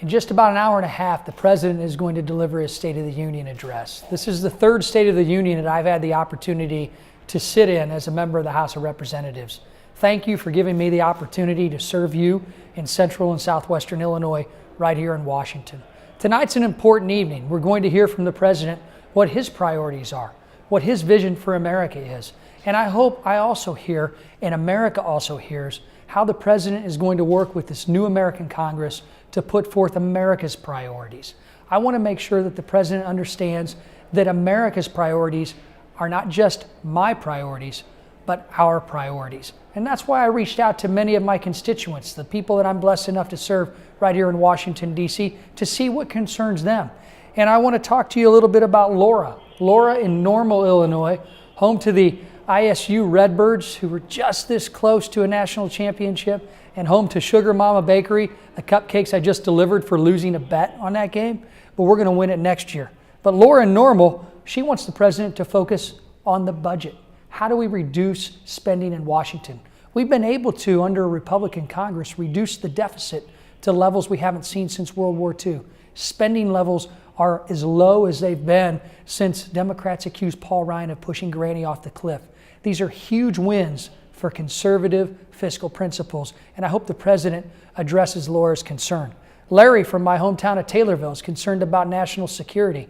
In just about an hour and a half, the President is going to deliver his State of the Union address. This is the third State of the Union that I've had the opportunity to sit in as a member of the House of Representatives. Thank you for giving me the opportunity to serve you in Central and Southwestern Illinois right here in Washington. Tonight's an important evening. We're going to hear from the President what his priorities are, what his vision for America is. And I hope I also hear, and America also hears, how the President is going to work with this new American Congress to put forth America's priorities. I want to make sure that the President understands that America's priorities are not just my priorities, but our priorities. And that's why I reached out to many of my constituents, the people that I'm blessed enough to serve right here in Washington, D.C., to see what concerns them. And I want to talk to you a little bit about Laura. Laura in Normal, Illinois, home to the ISU Redbirds, who were just this close to a national championship, and home to Sugar Mama Bakery, the cupcakes I just delivered for losing a bet on that game, but we're going to win it next year. But Laura in Normal, she wants the President to focus on the budget. How do we reduce spending in Washington? We've been able to, under a Republican Congress, reduce the deficit to levels we haven't seen since World War II. Spending levels are as low as they've been since Democrats accused Paul Ryan of pushing Granny off the cliff. These are huge wins for conservative fiscal principles, and I hope the President addresses Laura's concern. Larry from my hometown of Taylorville is concerned about national security.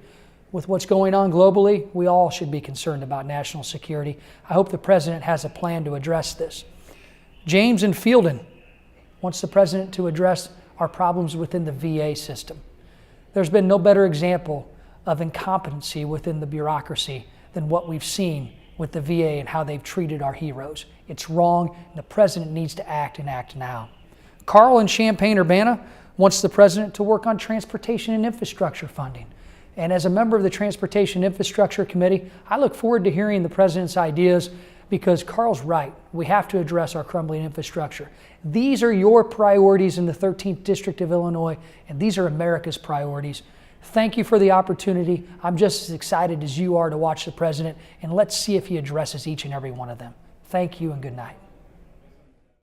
With what's going on globally, we all should be concerned about national security. I hope the President has a plan to address this. James in Fielden wants the President to address our problems within the VA system. There's been no better example of incompetency within the bureaucracy than what we've seen with the VA and how they've treated our heroes. It's wrong, and the President needs to act and act now. Carl in Champaign-Urbana wants the President to work on transportation and infrastructure funding. And as a member of the Transportation Infrastructure Committee, I look forward to hearing the President's ideas, because Carl's right. We have to address our crumbling infrastructure. These are your priorities in the 13th District of Illinois, and these are America's priorities. Thank you for the opportunity. I'm just as excited as you are to watch the President, and let's see if he addresses each and every one of them. Thank you and good night.